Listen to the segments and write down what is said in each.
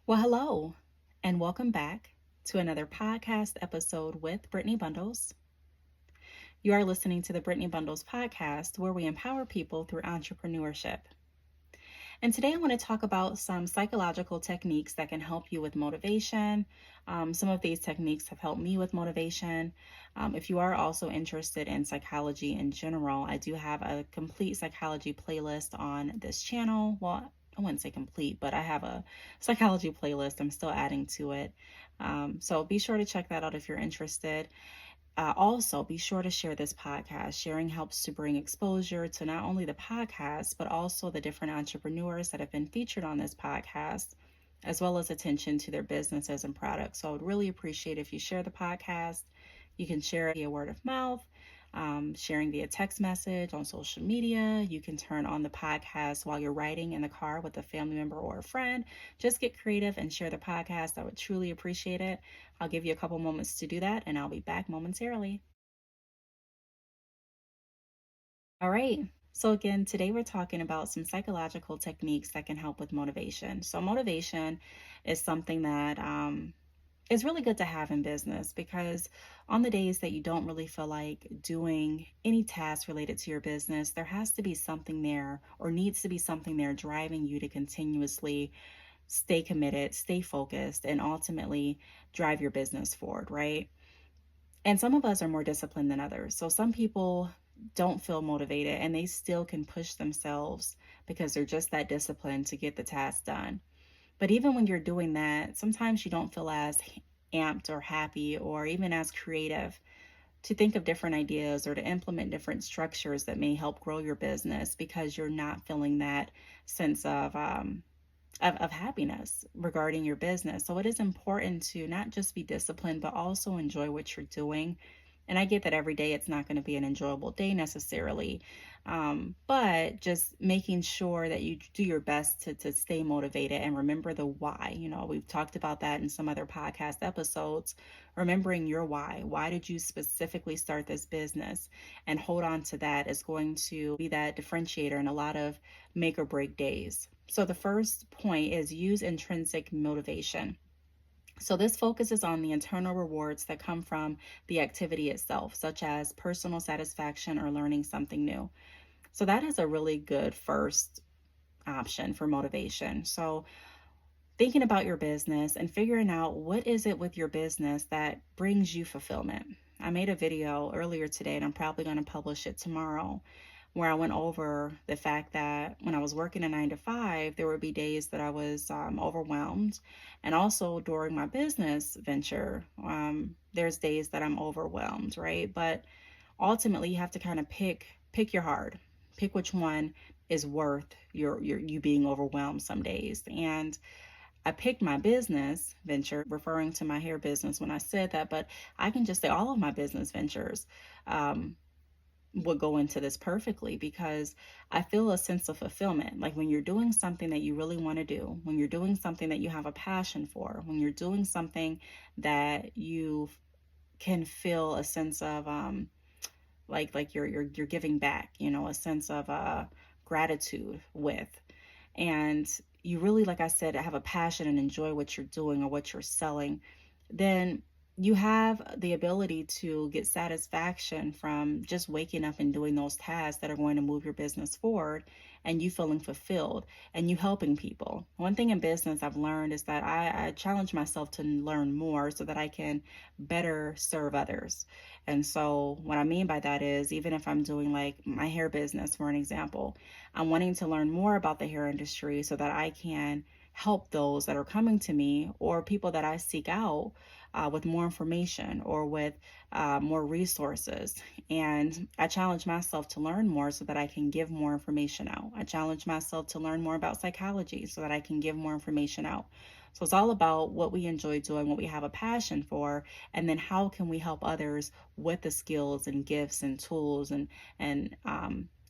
Well, hello, and welcome back to another podcast episode with Brittany Bundles. You are listening to the Brittany Bundles podcast, where we empower people through entrepreneurship. And today I want to talk about some psychological techniques that can help you with motivation. Some of these techniques have helped me with motivation. If you are also interested in psychology in general, I do have a complete psychology playlist on this channel. Well, I wouldn't say complete, but I have a psychology playlist. I'm still adding to it. So be sure to check that out if you're interested. Also, be sure to share this podcast. Sharing helps to bring exposure to not only the podcast, but also the different entrepreneurs that have been featured on this podcast, as well as attention to their businesses and products. So I would really appreciate if you share the podcast. You can share it via word of mouth, sharing via text message on social media. You can turn on the podcast while you're riding in the car with a family member or a friend. Just get creative and share the podcast. I would truly appreciate it. I'll give you a couple moments to do that, and I'll be back momentarily. All right. So, again, today we're talking about some psychological techniques that can help with motivation. So, motivation is something that is really good to have in business because on the days that you don't really feel like doing any task related to your business, there has to be something there or needs to be something there driving you to continuously stay committed, stay focused, and ultimately drive your business forward, right? And some of us are more disciplined than others. So some people don't feel motivated and they still can push themselves because they're just that disciplined to get the task done. But even when you're doing that, sometimes you don't feel as amped or happy or even as creative to think of different ideas or to implement different structures that may help grow your business because you're not feeling that sense of happiness regarding your business. So it is important to not just be disciplined, but also enjoy what you're doing. And I get that every day it's not going to be an enjoyable day necessarily, but just making sure that you do your best to stay motivated and remember the why. You know, we've talked about that in some other podcast episodes. Remembering your why. Why did you specifically start this business? And hold on to that is going to be that differentiator in a lot of make or break days. So the first point is use intrinsic motivation. So this focuses on the internal rewards that come from the activity itself, such as personal satisfaction or learning something new. So that is a really good first option for motivation. So thinking about your business and figuring out what is it with your business that brings you fulfillment. I made a video earlier today and I'm probably going to publish it tomorrow where I went over the fact that when I was working a 9 to 5, there would be days that I was overwhelmed. And also during my business venture, there's days that I'm overwhelmed, right? But ultimately you have to kind of pick your heart, pick which one is worth you being overwhelmed some days. And I picked my business venture, referring to my hair business when I said that, but I can just say all of my business ventures would go into this perfectly because I feel a sense of fulfillment. Like when you're doing something that you really want to do, when you're doing something that you have a passion for, when you're doing something that you can feel a sense of like you're giving back, you know, a sense of gratitude with. And you really, like I said, have a passion and enjoy what you're doing or what you're selling, then you have the ability to get satisfaction from just waking up and doing those tasks that are going to move your business forward and you feeling fulfilled and you helping people. One thing in business I've learned is that I challenge myself to learn more so that I can better serve others. And so what I mean by that is even if I'm doing like my hair business, for an example, I'm wanting to learn more about the hair industry so that I can help those that are coming to me or people that I seek out with more information or with more resources. And I challenge myself to learn more so that I can give more information out. I challenge myself to learn more about psychology so that I can give more information out. So it's all about what we enjoy doing, what we have a passion for, and then how can we help others with the skills and gifts and tools and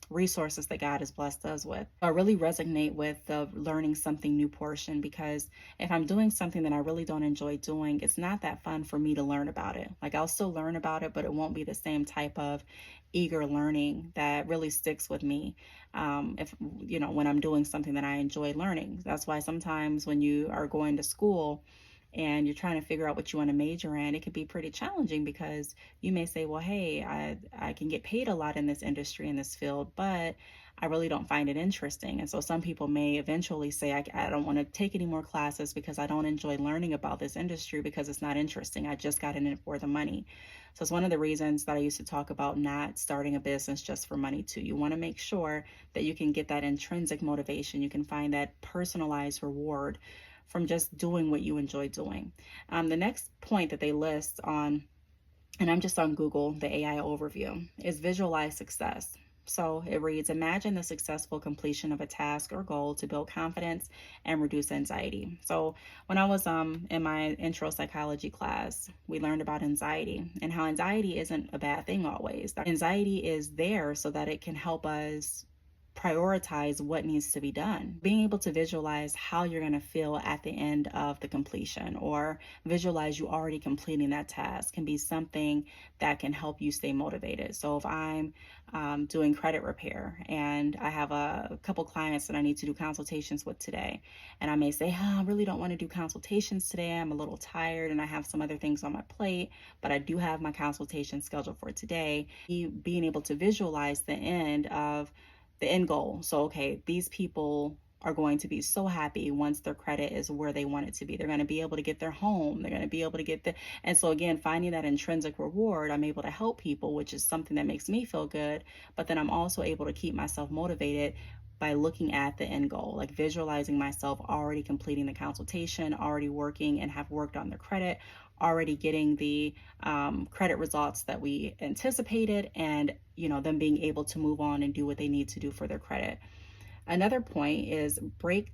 resources that God has blessed us with. I really resonate with the learning something new portion, because if I'm doing something that I really don't enjoy doing, it's not that fun for me to learn about it. Like, I'll still learn about it, but it won't be the same type of eager learning that really sticks with me. If when I'm doing something that I enjoy learning. That's why sometimes when you are going to school and you're trying to figure out what you want to major in, it can be pretty challenging, because you may say, well, hey, I can get paid a lot in this industry, in this field, but I really don't find it interesting. And so some people may eventually say, I don't want to take any more classes because I don't enjoy learning about this industry, because it's not interesting. I just got in it for the money. So it's one of the reasons that I used to talk about not starting a business just for money too. You want to make sure that you can get that intrinsic motivation. You can find that personalized reward from just doing what you enjoy doing. The next point that they list on, and I'm just on Google, the AI overview, is visualize success. So it reads, imagine the successful completion of a task or goal to build confidence and reduce anxiety. So when I was in my intro psychology class, we learned about anxiety and how anxiety isn't a bad thing always. Anxiety is there so that it can help us prioritize what needs to be done. Being able to visualize how you're going to feel at the end of the completion, or visualize you already completing that task, can be something that can help you stay motivated. So if I'm doing credit repair and I have a couple clients that I need to do consultations with today, and I may say, I really don't want to do consultations today. I'm a little tired and I have some other things on my plate, but I do have my consultation scheduled for today. Being able to visualize the end goal. So, okay, these people are going to be so happy once their credit is where they want it to be. They're going to be able to get their home. They're going to be able to get and so again, finding that intrinsic reward, I'm able to help people, which is something that makes me feel good. But then I'm also able to keep myself motivated by looking at the end goal, like visualizing myself already completing the consultation, already working and have worked on their credit, already getting the credit results that we anticipated, and them being able to move on and do what they need to do for their credit. Another point is break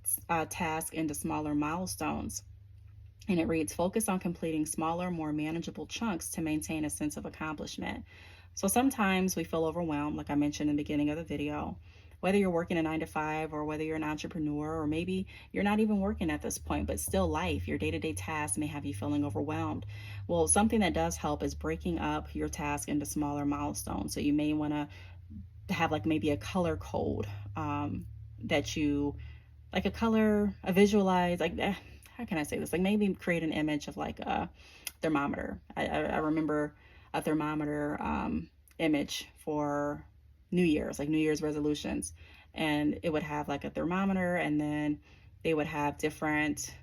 tasks into smaller milestones. And it reads, focus on completing smaller, more manageable chunks to maintain a sense of accomplishment. So sometimes we feel overwhelmed, like I mentioned in the beginning of the video, whether you're working a 9 to 5 or whether you're an entrepreneur, or maybe you're not even working at this point, but still life, your day-to-day tasks may have you feeling overwhelmed. Well, something that does help is breaking up your task into smaller milestones. So you may want to have like maybe a color code that you, like a visualize, like, how can I say this? Like maybe create an image of like a thermometer. I remember a thermometer image for New Year's, like New Year's resolutions. And it would have like a thermometer, and then they would have different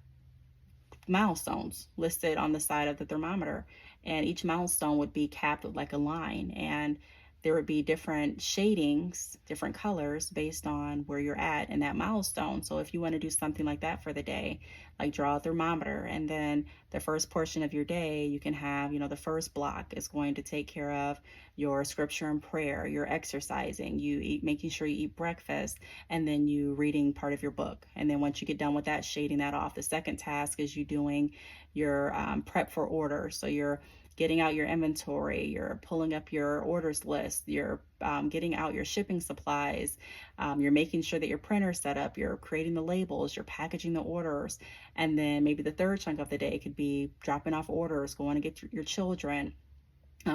milestones listed on the side of the thermometer. And each milestone would be capped with like a line. And there would be different shadings, different colors based on where you're at in that milestone. So if you want to do something like that for the day, like draw a thermometer, and then the first portion of your day, you can have, the first block is going to take care of your scripture and prayer, your exercising, making sure you eat breakfast, and then you reading part of your book. And then once you get done with that, shading that off. The second task is you doing your prep for order. So you're getting out your inventory, you're pulling up your orders list, you're getting out your shipping supplies, you're making sure that your printer's set up, you're creating the labels, you're packaging the orders. And then maybe the third chunk of the day could be dropping off orders, going to get your children,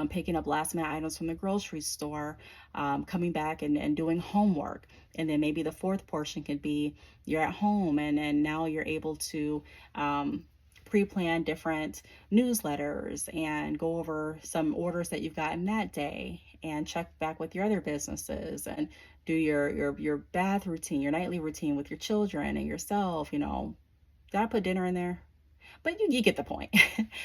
picking up last minute items from the grocery store, coming back and doing homework. And then maybe the fourth portion could be you're at home, and now you're able to pre-plan different newsletters and go over some orders that you've gotten that day, and check back with your other businesses, and do your bath routine, your nightly routine with your children and yourself. Did I put dinner in there? But you get the point.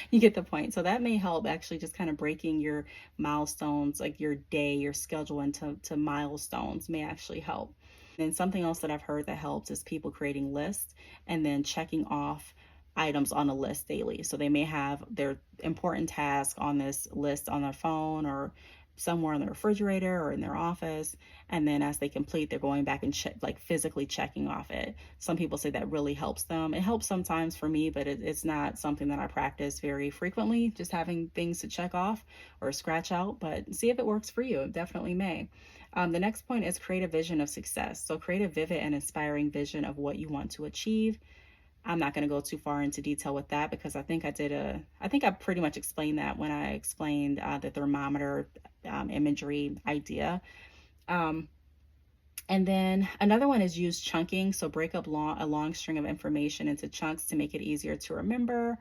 You get the point. So that may help, actually, just kind of breaking your milestones, like your day, your schedule, into milestones may actually help. And something else that I've heard that helps is people creating lists and then checking off items on a list daily. So they may have their important task on this list on their phone or somewhere in the refrigerator or in their office, and then as they complete, they're going back and physically checking off it. Some people say that really helps them. It helps sometimes for me, but it's not something that I practice very frequently, just having things to check off or scratch out. But see if it works for you. It definitely may. The next point is create a vision of success. So create a vivid and inspiring vision of what you want to achieve. I'm not going to go too far into detail with that because I think I pretty much explained that when I explained the thermometer imagery idea. Um, and then another one is use chunking. So break up a long string of information into chunks to make it easier to remember.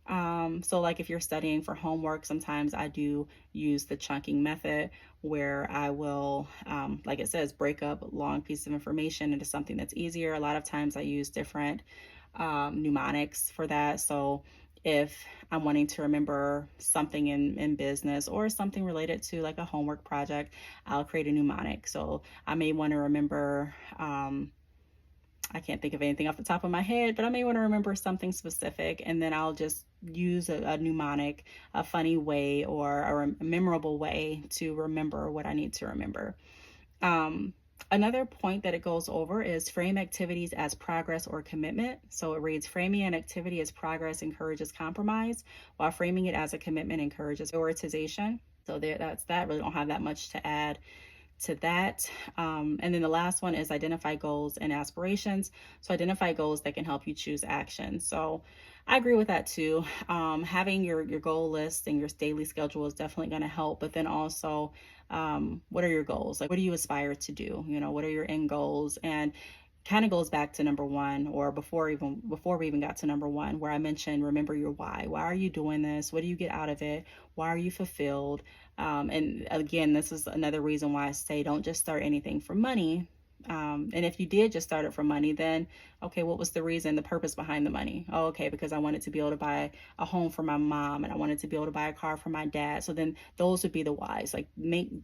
So like if you're studying for homework, sometimes I do use the chunking method where I will, like it says, break up a long piece of information into something that's easier. A lot of times I use different mnemonics for that. So if I'm wanting to remember something in business or something related to like a homework project, I'll create a mnemonic. So I may want to remember, I can't think of anything off the top of my head, but I may want to remember something specific, and then I'll just use a mnemonic, a funny way or a memorable way to remember what I need to remember. Um, Another point that it goes over is frame activities as progress or commitment. So it reads, framing an activity as progress encourages compromise, while framing it as a commitment encourages prioritization. So that's that. Really don't have that much to add to that. And then the last one is identify goals and aspirations. So identify goals that can help you choose action. So I agree with that too. Having your goal list and your daily schedule is definitely going to help. But then also, what are your goals? Like, what do you aspire to do? You know, what are your end goals? And kind of goes back to number one, or before we even got to number one, where I mentioned remember your why. Why are you doing this? What do you get out of it? Why are you fulfilled? And again, this is another reason why I say don't just start anything for money. And if you did just start it for money, then okay, what was the reason, the purpose behind the money? Oh, okay, because I wanted to be able to buy a home for my mom and I wanted to be able to buy a car for my dad. So then those would be the whys. Like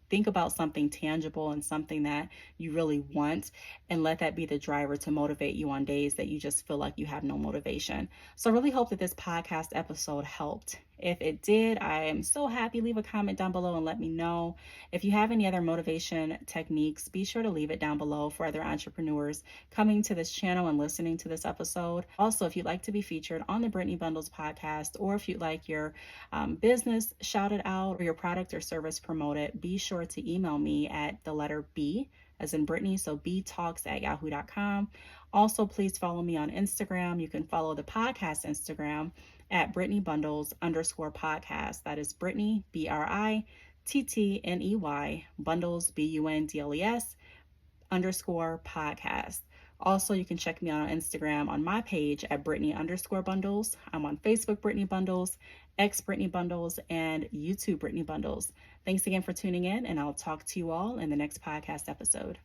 think about something tangible and something that you really want, and let that be the driver to motivate you on days that you just feel like you have no motivation. So I really hope that this podcast episode helped. If it did, I am so happy. Leave a comment down below and let me know. If you have any other motivation techniques, be sure to leave it down below for other entrepreneurs coming to this channel and listening to this episode. Also, if you'd like to be featured on the Brittany Bundles podcast, or if you'd like your business shouted out or your product or service promoted, be sure to email me at the letter B as in Brittany, so btalks@yahoo.com. Also, please follow me on Instagram. You can follow the podcast Instagram at Brittany Bundles _podcast. That is Brittany, BRITTNEY, Bundles, BUNDLES _podcast. Also, you can check me out on Instagram on my page at Brittany _bundles. I'm on Facebook, Brittany Bundles, X Brittany Bundles, and YouTube Brittany Bundles. Thanks again for tuning in, and I'll talk to you all in the next podcast episode.